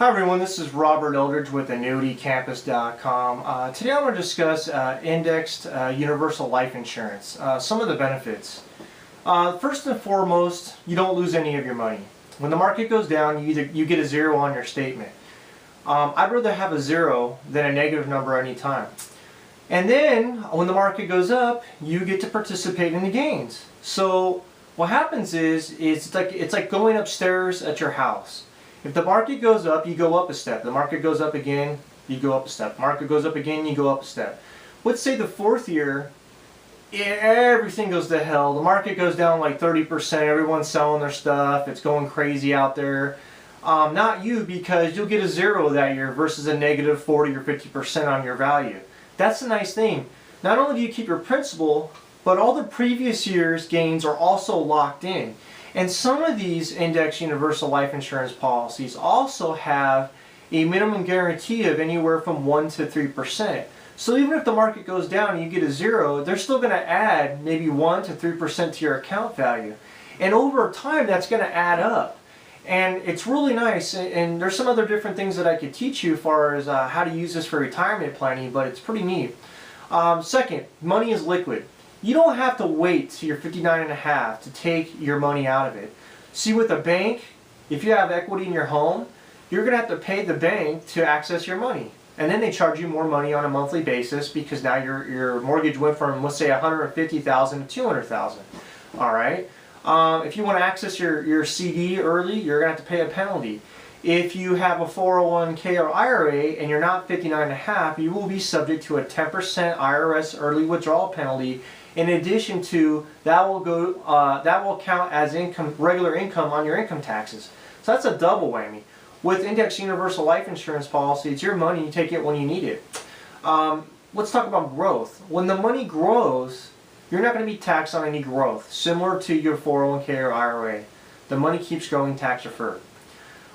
Hi everyone, this is Robert Eldridge with annuitycampus.com. Today I'm going to discuss indexed universal life insurance, some of the benefits. First and foremost, you don't lose any of your money. When the market goes down, you get a zero on your statement. I'd rather have a zero than a negative number any time. And then when the market goes up, you get to participate in the gains. So what happens is it's like going upstairs at your house. If the market goes up, you go up a step. The market goes up again, you go up a step. Market goes up again, you go up a step. Let's say the fourth year, everything goes to hell. The market goes down like 30%. Everyone's selling their stuff. It's going crazy out there. Not you, because you'll get a zero that year versus a negative 40 or 50% on your value. That's the nice thing. Not only do you keep your principal, but all the previous year's gains are also locked in. And some of these index universal life insurance policies also have a minimum guarantee of anywhere from 1 to 3%. So even if the market goes down and you get a zero, they're still going to add maybe 1 to 3% to your account value. And over time, that's going to add up. And it's really nice. And there's some other different things that I could teach you as far as how to use this for retirement planning, but it's pretty neat. Second, money is liquid. You don't have to wait till you're 59 and a half to take your money out of it. See, with a bank, if you have equity in your home, you're going to have to pay the bank to access your money. And then they charge you more money on a monthly basis because now your mortgage went from, let's say, $150,000 to $200,000. All right. If you want to access your CD early, you're going to have to pay a penalty. If you have a 401k or IRA and you're not 59 and a half, you will be subject to a 10% IRS early withdrawal penalty. In addition to that will count as regular income on your income taxes. So that's a double whammy. With Index Universal Life Insurance policy, it's your money, you take it when you need it. Let's talk about growth. When the money grows, you're not going to be taxed on any growth, similar to your 401k or IRA. The money keeps growing tax deferred.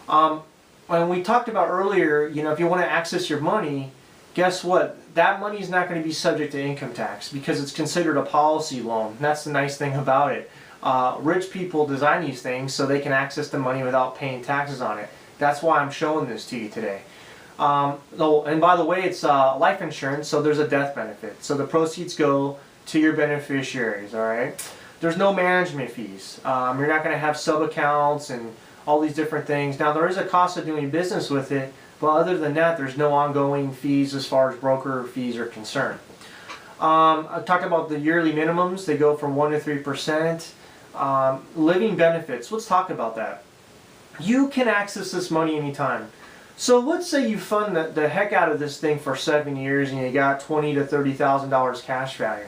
When we talked about earlier, if you want to access your money, guess what? That money is not going to be subject to income tax because it's considered a policy loan. That's the nice thing about it. Rich people design these things so they can access the money without paying taxes on it. That's why I'm showing this to you today. And by the way, it's life insurance, so there's a death benefit. So the proceeds go to your beneficiaries, all right? There's no management fees. You're not going to have sub-accounts and all these different things. Now, there is a cost of doing business with it, but other than that, there's no ongoing fees as far as broker fees are concerned. I talked about the yearly minimums. They go from 1 to 3%. Living benefits. Let's talk about that. You can access this money anytime. So let's say you fund the heck out of this thing for 7 years and you got $20,000 to $30,000 cash value.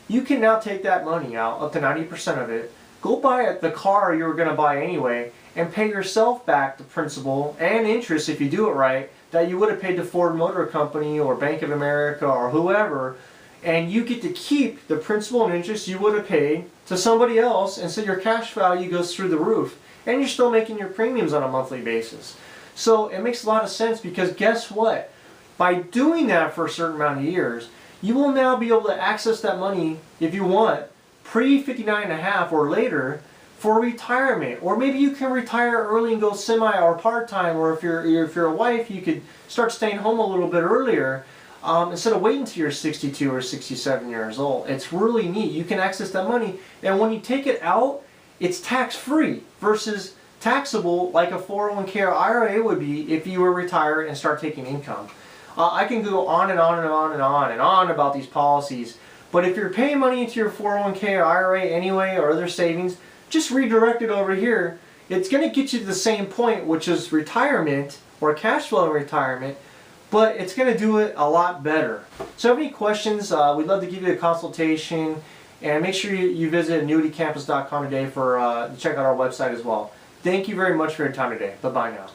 You can now take that money out, up to 90% of it, go buy the car you were going to buy anyway, and pay yourself back the principal and interest, if you do it right, that you would have paid to Ford Motor Company or Bank of America or whoever, and you get to keep the principal and interest you would have paid to somebody else, and so your cash value goes through the roof, and you're still making your premiums on a monthly basis. So it makes a lot of sense because guess what? By doing that for a certain amount of years, you will now be able to access that money, if you want, pre-59 and a half or later, for retirement. Or maybe you can retire early and go semi or part-time, or if you're a wife, you could start staying home a little bit earlier instead of waiting until you're 62 or 67 years old. It's really neat. You can access that money, and when you take it out, it's tax-free versus taxable like a 401k or IRA would be if you were retired and start taking income. I can go on and on and on and on and on about these policies, but if you're paying money into your 401k or IRA anyway, or other savings, just redirect it over here. It's going to get you to the same point, which is retirement or cash flow in retirement, but it's going to do it a lot better. So if you have any questions, we'd love to give you a consultation, and make sure you visit annuitycampus.com today for check out our website as well. Thank you very much for your time today. Bye-bye now.